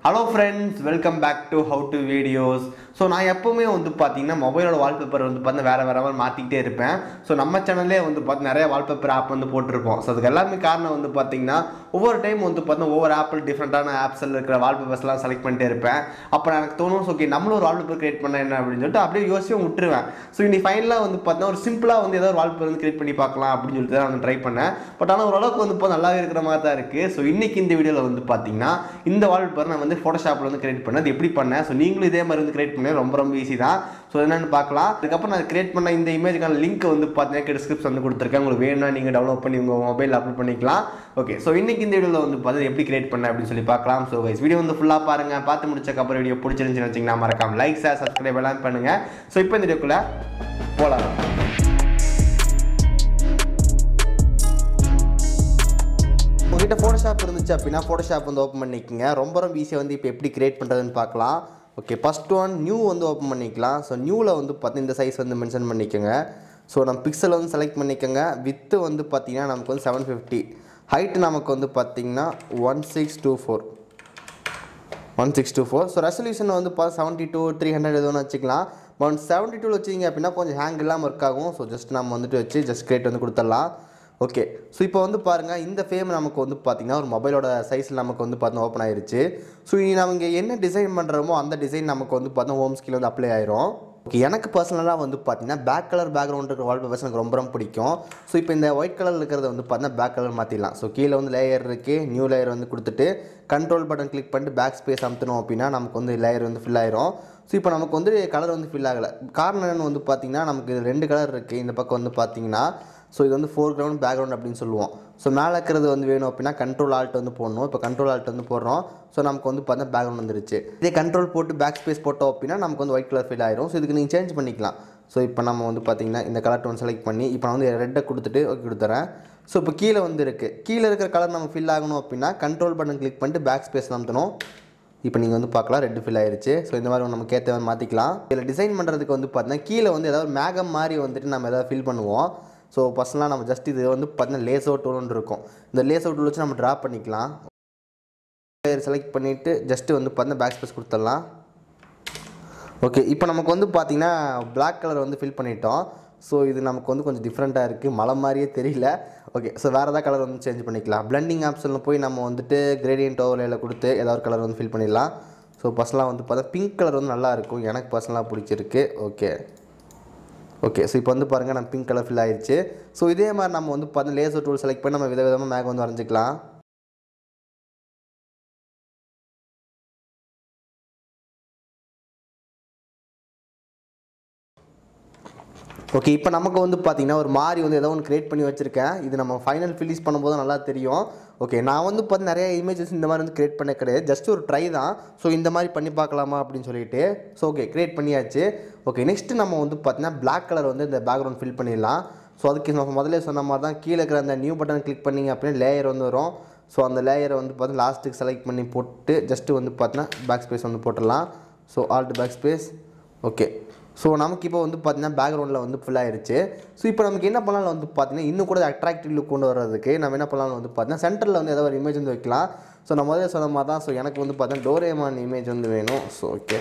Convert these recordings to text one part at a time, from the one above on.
Hello friends, welcome back to How to Videos. So நான் எப்போவுமே வந்து பார்த்தீங்கன்னா மொபைலோட வால்பேப்பர் வந்து பார்த்தீங்கன்னா வேறு மாதிரி மாற்றிக்கிட்டே இருப்பேன். ஸோ நம்ம சேனல்லே வந்து பார்த்து நிறைய வால்பேப்பர் ஆப் வந்து போட்டிருப்போம். ஸோ அதுக்கு எல்லாமே காரணம் வந்து பார்த்தீங்கன்னா ஒவ்வொரு டைம் வந்து பார்த்தீங்கன்னா ஒவ்வொரு ஆப்பில் டிஃப்ரெண்ட்டான ஆப்ஸில் இருக்கிற வால்பேப்பர்ஸ்லாம் செலக்ட் பண்ணிட்டே இருப்பேன். அப்போ எனக்கு தோணும் ஓகே நம்மளும் ஒரு வால்பேப்பர் கிரியேட் பண்ண என்ன அப்படின்னு சொல்லிட்டு அப்படியே யோசிச்சு விட்டுருவேன். ஸோ இன்னைக்கு ஃபைனலாக வந்து பார்த்தீங்கன்னா ஒரு சிம்பிளாக வந்து ஏதாவது ஒரு வால்பேப்பர் வந்து கிரியேட் பண்ணி பார்க்கலாம் அப்படின்னு சொல்லிட்டு தான் நான் ட்ரை பண்ணேன். பட் ஆனால் ஓரளவுக்கு வந்து இப்போ நல்லாவே இருக்கிற மாதிரி தான் இருக்குது. ஸோ இன்றைக்கி இந்த வீடியோவில் வந்து பார்த்தீங்கன்னா இந்த வால்பேப்பர் நான் வந்து ஃபோட்டோஷாப்பில் வந்து கிரியேட் பண்ணேன். அது எப்படி பண்ணேன், ஸோ நீங்களும் இதே மாதிரி வந்து கிரியேட் பண்ணேன், ரொம்ப ரொம்ப ஈஸி தான். ஸோ என்னென்னு பார்க்கலாம். அதுக்கப்புறம் நான் கிரியேட் பண்ண இந்த இமேஜுக்கான லிங்க் வந்து பார்த்தீங்கன்னா டிஸ்கிரிப்ஷன் வந்து கொடுத்துருக்கேன். உங்களுக்கு வேணும்னா நீங்கள் டவுன்லோட் பண்ணி உங்கள் மொபைலில் அப்லோட் பண்ணிக்கலாம். ஓகே, ஸோ இன்றைக்கி இந்த வீடியோவில் வந்து பார்த்தீங்கன்னா எப்படி கிரியேட் பண்ணேன் அப்படின்னு சொல்லி பார்க்கலாம். ஸோ கைஸ் வீடியோ வந்து ஃபுல்லாக பாருங்கள். பார்த்து முடிச்சக்கப்புறம் வீடியோ பிடிச்சிருந்துச்சுன்னு வச்சிங்கன்னா மறக்காம லைக் ஷேர் சப்ஸ்கிரைப் எல்லாம் பண்ணுங்கள். ஸோ இப்போ இந்த வீடியோக்குள்ளே போகலாம். உங்கள்கிட்ட ஃபோட்டோஷாப் இருந்துச்சு அப்படின்னா ஃபோட்டோஷாப் வந்து ஓப்பன் பண்ணிக்கோங்க. ரொம்ப ரொம்ப ஈஸியாக வந்து இப்போ எப்படி கிரியேட் பண்ணுறதுன்னு பார்க்கலாம். ஓகே, ஃபஸ்ட் ஒன் நியூ வந்து ஓப்பன் பண்ணிக்கலாம். ஸோ நியூவில் வந்து பார்த்தீங்கன்னா இந்த சைஸ் வந்து மென்ஷன் பண்ணிக்கோங்க. ஸோ நம்ம பிக்சல் வந்து செலக்ட் பண்ணிக்கோங்க. வித்து வந்து பார்த்தீங்கன்னா நமக்கு வந்து 750, ஹைட்டு நமக்கு வந்து பார்த்தீங்கன்னா 1624. ஸோ ரெசல்யூஷன் வந்து 72 300 எதுவும் வச்சுக்கலாம். பட் 72 வச்சிங்க அப்படின்னா கொஞ்சம் ஹேங் இல்லாமல் ஒர்க் ஆகும். ஸோ ஜஸ்ட் நம்ம வந்துட்டு வச்சு ஜஸ்ட் கிரியேட் வந்து கொடுத்துடலாம். ஓகே, ஸோ இப்போ வந்து பாருங்கள் இந்த ஃபேம் நமக்கு வந்து பார்த்திங்கன்னா ஒரு மொபைலோட சைஸில் நமக்கு வந்து பார்த்தீங்கன்னா ஓப்பன் ஆயிடுச்சு. ஸோ இனி நம்ம இங்கே என்ன டிசைன் பண்ணுறோமோ அந்த டிசைன் நமக்கு வந்து பார்த்தீங்கன்னா ஹோம் ஸ்கில் வந்து அப்ளை ஆயிரும். ஓகே, எனக்கு பர்சனலாக வந்து பார்த்தீங்கன்னா பேக் கலர் பேக்ரவுண்ட் இருக்கிற வால்பேப்பர்ஸ் எனக்கு ரொம்ப ரொம்ப பிடிக்கும். ஸோ இப்போ இந்த ஒயிட் கலர் இருக்கிறத வந்து பார்த்தீங்கன்னா பேக் கலர் மாற்றிடலாம். ஸோ கீழே வந்து லேயர் இருக்குது, நியூ லேயர் வந்து கொடுத்துட்டு கண்ட்ரோல் பட்டன் கிளிக் பண்ணிட்டு பேக் ஸ்பேஸ் அமுத்தணும் அப்படின்னா நமக்கு வந்து லேயர் வந்து ஃபில் ஆயிரும். ஸோ இப்போ நமக்கு வந்து கலர் வந்து ஃபில் ஆகலை. காரணம் என்னென்னு வந்து பார்த்திங்கன்னா நமக்கு 2 கலர் இருக்குது. இந்த பக்கம் வந்து பார்த்திங்கன்னா ஸோ இது வந்து ஃபோர்க்ரவுண்ட் பேக்ரவுண்ட் அப்படின்னு சொல்லுவோம். ஸோ மேலே இருக்கிறது வந்து வேணும் அப்படின்னா கண்ட்ரோல் ஆல்ட் வந்து போடணும். இப்போ கண்ட்ரோல் ஆல்ட் வந்து போடுறோம். ஸோ நமக்கு வந்து பார்த்தா பேக்ரவுண்ட் வந்துருச்சு. இதே கண்ட்ரோல் போட்டு பேக் ஸ்பேஸ் போட்டோம் அப்படின்னா நமக்கு வந்து ஒயிட் கலர் ஃபில் ஆயிரும். ஸோ இதுக்கு நீங்கள் சேஞ்ச் பண்ணிக்கலாம். ஸோ இப்போ நம்ம வந்து பார்த்திங்கன்னா இந்த கலர் டோன் செலக்ட் பண்ணி இப்போ நான் வந்து ரெட்டை கொடுத்துட்டு ஓகே கொடுத்துறேன். ஸோ இப்போ கீழே வந்து இருக்குது. கீழே இருக்கிற கலர் நம்ம ஃபில் ஆகணும் அப்படின்னா கண்ட்ரோல் பட்டன் கிளிக் பண்ணிட்டு பேக் ஸ்பேஸ் அமுத்தணும். இப்போ நீங்கள் வந்து பார்க்கலாம் ரெட் ஃபில் ஆயிடுச்சு. ஸோ இந்த மாதிரி நம்ம கேத்த மாற்றிக்கலாம். இதில் டிசைன் பண்ணுறதுக்கு வந்து பார்த்தீங்கன்னா கீழே வந்து ஏதாவது மேகம் மாதிரி வந்துட்டு நம்ம எதாவது ஃபில் பண்ணுவோம். ஸோ பர்சனலாக நம்ம ஜஸ்ட் இது வந்து பார்த்தீங்கன்னா லேஸ் அவுட் டூல் இருக்கும். இந்த லேஸ் அவுட் டூல் வச்சு நம்ம ட்ரா பண்ணிக்கலாம். செலக்ட் பண்ணிவிட்டு ஜஸ்ட்டு வந்து பார்த்தீங்கன்னா பேக் ஸ்பேஸ் கொடுத்துடலாம். ஓகே, இப்போ நமக்கு வந்து பார்த்திங்கன்னா பிளாக் கலர் வந்து ஃபில் பண்ணிட்டோம். ஸோ இது நமக்கு வந்து கொஞ்சம் டிஃப்ரெண்ட்டாக இருக்குது, மலை மாதிரியே தெரியல. ஓகே, ஸோ வேறு ஏதாவது கலர் வந்து சேஞ்ச் பண்ணிக்கலாம். பிளெண்டிங் ஆப்ஷனில் போய் நம்ம வந்துட்டு கிரேடியன்ட் ஓவர்லேயில் கொடுத்து ஏதாவது கலர் வந்து ஃபில் பண்ணிடலாம். ஸோ பர்சனலாக வந்து பார்த்தா பிங்க் கலர் வந்து நல்லாயிருக்கும், எனக்கு பர்சனலாக பிடிச்சிருக்கு. ஓகே, ஸோ இப்போ வந்து பாருங்கள் நம்ம பிங்க் கலர் ஃபில் ஆயிடுச்சு. ஸோ இதே மாதிரி நம்ம வந்து பார்த்தீங்கன்னா லேசர் டூல் செலக்ட் பண்ணி நம்ம விதவிதமாக மேக் வந்து வரைஞ்சிக்கலாம். ஓகே, இப்போ நமக்கு வந்து பார்த்திங்கன்னா ஒரு மாதிரி வந்து ஏதோ ஒன்று க்ரியேட் பண்ணி வச்சுருக்கேன். இது நம்ம ஃபைனல் ஃபினிஷ் பண்ணும்போது நல்லா தெரியும். ஓகே, நான் வந்து பார்த்து நிறைய இமேஜஸ் இந்த மாதிரி வந்து க்ரியேட் பண்ண கிடையாது, ஜஸ்ட் ஒரு ட்ரை தான். ஸோ இந்த மாதிரி பண்ணி பார்க்கலாமா அப்படின்னு சொல்லிட்டு ஸோ ஓகே க்ரியேட் பண்ணியாச்சு. ஓகே, நெக்ஸ்ட்டு நம்ம வந்து பார்த்திங்கன்னா பிளாக் கலர் வந்து இந்த பேக்ரவுண்ட் ஃபில் பண்ணிடலாம். ஸோ அதுக்கு நம்ம முதல்ல சொன்ன மாதிரி தான் கீழே இருக்கிற அந்த நியூ பட்டன் கிளிக் பண்ணிங்க அப்படின்னா லேயர் வந்து வரும். ஸோ அந்த லேயரை வந்து பார்த்து லாஸ்ட்டுக்கு செலக்ட் பண்ணி போட்டு ஜஸ்ட்டு வந்து பார்த்தீங்கன்னா பேக் ஸ்பேஸ் வந்து போட்டுடலாம். So alt back space. Okay, so நமக்கு இப்போ வந்து பார்த்திங்கன்னா பேக்ரவுண்டில் வந்து ஃபுல் ஆயிடுச்சு. ஸோ இப்போ நமக்கு என்ன பண்ணலாம் வந்து பார்த்திங்கன்னா இன்னும் கூட அட்ராக்டிவ் லுக் கொண்டு வர்றதுக்கு நம்ம என்ன பண்ணலாம் வந்து பார்த்தீங்கன்னா சென்டரில் வந்து ஏதாவது ஒரு இமேஜ் வந்து வைக்கலாம். ஸோ நம்ம முதல்ல சொன்ன மாதிரி தான். ஸோ எனக்கு வந்து பார்த்தீங்கன்னா டோரேமான் இமேஜ் வந்து வேணும். ஸோ ஓகே,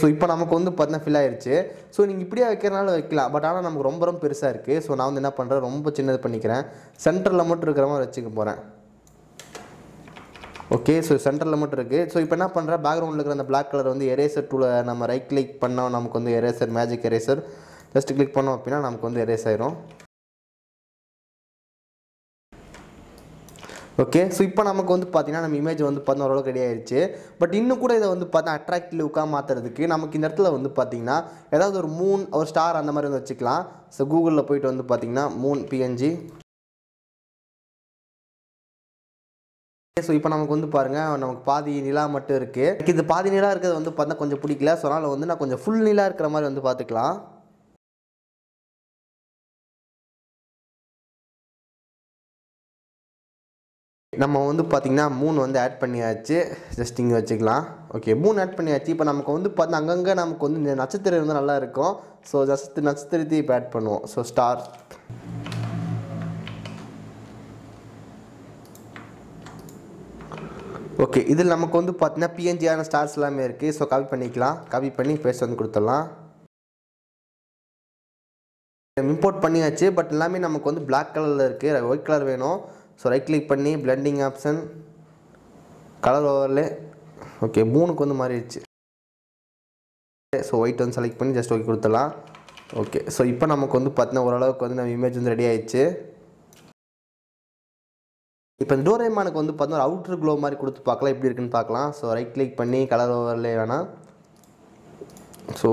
ஸோ இப்போ நமக்கு வந்து பார்த்தீங்கன்னா ஃபில் ஆயிடுச்சு. ஸோ நீங்கள் இப்படியே வைக்கிறனால வைக்கலாம், பட் ஆனால் நமக்கு ரொம்ப ரொம்ப பெருசாக இருக்குது. ஸோ நான் வந்து என்ன பண்ணுறேன், ரொம்ப சின்னது பண்ணிக்கிறேன். சென்டரில் மட்டும் இருக்கிற மாதிரி வச்சுக்க போகிறேன். ஓகே, ஸோ சென்டரில் மட்டும் இருக்குது. ஸோ இப்போ என்ன பண்ணுறேன், பேக்ரவுண்டில் இருக்கிற அந்த பிளாக் கலர் வந்து எரேசர் டூலை நம்ம ரைட் கிளிக் பண்ணோம், நமக்கு வந்து eraser magic eraser just click பண்ணோம் அப்படின்னா நமக்கு வந்து எரேஸ் ஆயிரும். ஓகே, ஸோ இப்போ நமக்கு வந்து பார்த்திங்கன்னா நம்ம இமேஜ் வந்து பார்த்தீங்கன்னா ஓரளவுக்கு ரெடி ஆயிடுச்சு. பட் இன்னும் கூட இதை வந்து பார்த்தீங்கன்னா அட்ராக்டிவ் லுக்காக மாற்றுறதுக்கு நமக்கு இந்த இடத்துல வந்து பார்த்திங்கன்னா ஏதாவது ஒரு மூன் ஒரு ஸ்டார் அந்த மாதிரி வந்து வச்சுக்கலாம். ஸோ கூகுளில் போய்ட்டு வந்து பார்த்திங்கன்னா மூன் பிஎன்ஜி. ஸோ இப்போ நமக்கு வந்து பாருங்கள் நமக்கு பாதி நிலா மட்டும் இருக்குது. இது பாதி நிலா இருக்கிறது வந்து பார்த்தா கொஞ்சம் பிடிக்கல. ஸோ அதனால் வந்து நான் கொஞ்சம் ஃபுல் நிலா இருக்கிற மாதிரி வந்து பார்த்துக்கலாம். நம்ம வந்து பார்த்திங்கன்னா மூணு வந்து ஆட் பண்ணியாச்சு. ஜஸ்ட் இங்கே வச்சுக்கலாம். ஓகே, மூணு ஆட் பண்ணியாச்சு. இப்போ நமக்கு வந்து பார்த்தா அங்கங்கே நமக்கு வந்து இந்த நட்சத்திரம் வந்து நல்லா இருக்கும். ஸோ ஜஸ்ட் நட்சத்திரத்தையும் இப்போ ஆட் பண்ணுவோம். So star. ஓகே, இதில் நமக்கு வந்து பார்த்தீங்கன்னா பிஎன்ஜியான ஸ்டார்ஸ் எல்லாமே இருக்குது. ஸோ காப்பி பண்ணிக்கலாம். காப்பி பண்ணி பேஸ்ட் வந்து கொடுத்துடலாம். இம்போர்ட் பண்ணியாச்சு. பட் எல்லாமே நமக்கு வந்து பிளாக் கலரில் இருக்குது. ஒயிட் கலர் வேணும். ஸோ ரைட் கிளிக் பண்ணி blending option, colour overlay. Okay, 3க்கு வந்து மாறிடுச்சு. ஸோ ஒயிட் வந்து செலக்ட் பண்ணி ஜஸ்ட் ஓகே கொடுத்துடலாம். ஓகே, ஸோ இப்போ நமக்கு வந்து பார்த்தீங்கன்னா ஓரளவுக்கு வந்து நம்ம இமேஜ் வந்து ரெடி ஆயிடுச்சு. இப்போ இந்த டோரேமானுக்கு வந்து பார்த்தீங்கன்னா ஒரு அவுட்ரு க்ளோ மாதிரி கொடுத்து பார்க்கலாம், எப்படி இருக்குன்னு பார்க்கலாம். ஸோ ரைட் கிளிக் பண்ணி கலர் ஓவர்லே வேணாம். ஸோ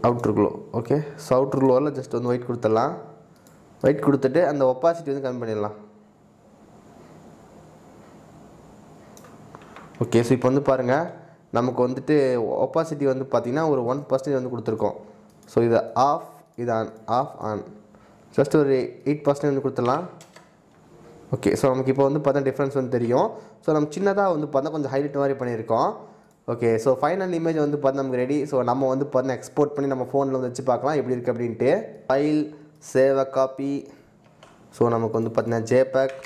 அவுட்ரு க்ளோ. ஓகே, ஸோ அவுட்ரு க்ளோவில் ஜஸ்ட் வந்து ஒயிட் கொடுத்துடலாம். ஒயிட் கொடுத்துட்டு அந்த ஒப்பாசிட்டி வந்து கம்மி பண்ணிடலாம். ஓகே, ஸோ இப்போ வந்து பாருங்கள், நமக்கு வந்துட்டு ஒப்பாசிட்டி வந்து பார்த்திங்கன்னா ஒரு 1% வந்து கொடுத்துருக்கோம். ஸோ இதை ஆஃப், இது ஆன், ஆஃப் ஆன், ஜஸ்ட் ஒரு 8% வந்து கொடுத்துடலாம். ஓகே, ஸோ நமக்கு இப்போ வந்து பார்த்தா டிஃப்ரென்ஸ் வந்து தெரியும். ஸோ நம்ம சின்னதாக வந்து பார்த்தா கொஞ்சம் ஹைலைட் மாதிரி பண்ணியிருக்கோம். ஓகே, ஸோ ஃபைனல் இமேஜ் வந்து பார்த்தா நமக்கு ரெடி. ஸோ நம்ம வந்து பார்த்தா எக்ஸ்போர்ட் பண்ணி நம்ம ஃபோனில் வந்து வச்சு பார்க்கலாம் எப்படி இருக்குது அப்படின்ட்டு. File, save a copy. So நமக்கு வந்து பார்த்தீங்கன்னா ஜேபேக்.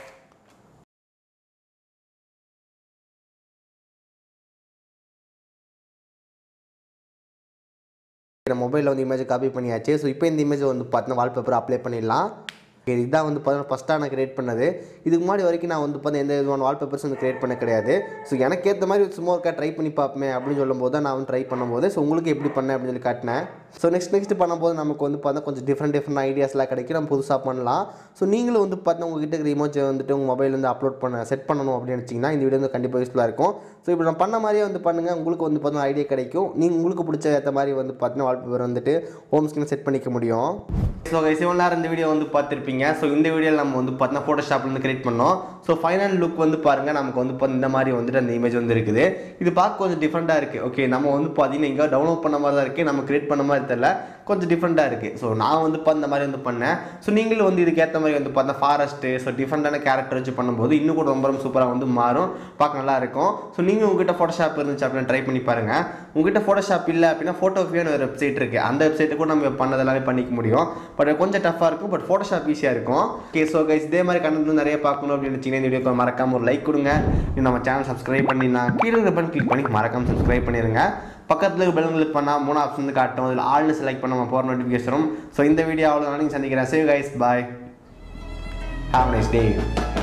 மொபைலில் வந்து இமேஜை காப்பி பண்ணியாச்சு. ஸோ இப்போ இந்த இமேஜை வந்து பார்த்தீங்கன்னா வால்பேப்பர் அப்ளை பண்ணிடலாம். ஓகே, இதுதான் வந்து பார்த்தீங்கன்னா ஃபஸ்ட்டாக நான் கிரியேட் பண்ணது. இதுக்கு முன்னாடி வரைக்கும் நான் வந்து பார்த்தீங்கன்னா எந்த விதமான வால்பேப்பர்ஸ் வந்து கிரியேட் பண்ண கிடையாது. ஸோ எனக்கு ஏற்ற மாதிரி சும்மா ஒருக்கா ட்ரை பண்ணி பார்ப்பேன் அப்படின்னு சொல்லும்போது தான் நான் வந்து ட்ரை பண்ணும்போது ஸோ உங்களுக்கு எப்படி பண்ணேன் அப்படின்னு சொல்லி காட்டினேன். ஸோ நெக்ஸ்ட் பண்ணும்போது நமக்கு வந்து பார்த்தா கொஞ்சம் டிஃப்ரெண்ட் ஐடியாஸ்லாம் கிடைக்கும். நம்ம புதுசாக பண்ணலாம். ஸோ நீங்களும் வந்து பார்த்தீங்கன்னா உங்ககிட்ட இருக்கிற இமேஜை வந்துட்டு உங்கள் மொபைல் வந்து அப்லோட் செட் பண்ணணும் அப்படின்னு நினச்சிங்கன்னா இந்த வீடியோ வந்து கண்டிப்பாக யூஸ்ஃபுல்லாக இருக்கும். ஸோ இப்போ நான் பண்ண மாதிரியே வந்து பண்ணுங்கள். உங்களுக்கு வந்து பார்த்தீங்கன்னா ஐடியா கிடைக்கும். நீங்கள் உங்களுக்கு பிடிச்ச ஏற்ற மாதிரி வந்து பார்த்தீங்கன்னா வால்பேப்பர் வந்துட்டு ஹோம் ஸ்க்ரீன் செட் பண்ணிக்க முடியும். ஸோ இவ்வளோ நேரம் இந்த வீடியோ வந்து பார்த்துருப்பீங்க. ஸோ இந்த வீடியோவில் நம்ம வந்து பார்த்தீங்கன்னா ஃபோட்டோஷாப்லேருந்து கிரியேட் பண்ணோம். ஸோ ஃபைனல் லுக் வந்து பாருங்கள், நமக்கு வந்து இந்த மாதிரி வந்துட்டு அந்த இமேஜ் வந்து இருக்குது. இது பார்க்க கொஞ்சம் டிஃப்ரெண்ட்டாக இருக்குது. ஓகே, நம்ம வந்து பார்த்தீங்கன்னா இங்கே டவுன்லோட் பண்ண மாதிரி தான் இருக்குது, நம்ம கிரியேட் பண்ண மாதிரி தெரியல, கொஞ்சம் டிஃப்ரெண்ட்டாக இருக்குது. ஸோ நான் வந்து இந்த மாதிரி வந்து பண்ணேன். ஸோ நீங்களும் வந்து இதுக்கேற்ற மாதிரி வந்து பார்த்தா ஃபாரஸ்ட்டு, ஸோ டிஃப்ரெண்ட்டான கேரக்டர் வச்சு பண்ணும்போது இன்னும் கூட ரொம்ப சூப்பராக வந்து மாறும், பார்க்க நல்லா இருக்கும். ஸோ நீங்கள் உங்ககிட்ட ஃபோட்டோஷாப் இருந்துச்சு அப்படின்னு ட்ரை பண்ணி பாருங்கள். உங்ககிட்ட ஃபோட்டோஷாப் இல்லை அப்படின்னா ஃபோட்டோகிராஃபியான ஒரு வெப்சைட் இருக்குது. அந்த வெப்சைட்டை கூட நம்ம பண்ணதெல்லாமே பண்ணிக்க முடியும். பட் கொஞ்சம் டஃப்பாக இருக்கும். பட் ஃபோட்டோஷாப் ஈஸியாக இருக்கும். ஓகே, ஸோ கைஸ் இதே மாதிரி கண்டென்ட் நிறைய பார்க்கணும் அப்படின்னு நினச்சிங்கன்னா இந்த வீடியோக்கு மறக்காமல் ஒரு லைக் கொடுங்க. நம்ம சேனல் சப்ஸ்கிரைப் பண்ணினா கீழே பட்டன் கிளிக் பண்ணி மறக்காமல் சப்ஸ்கிரைப் பண்ணிடுங்க. பக்கத்தில் பெல் கிளிக் பண்ணால் 3 ஆப்ஷன் வந்து காட்டும். அதில் ஆல்னு செலக்ட் பண்ண நம்ம போகிற நோட்டிஃபிகேஷனும். ஸோ இந்த வீடியோ அவ்வளோ நாளைக்கு சந்திக்கிறேன். See you guys, bye, have a nice day.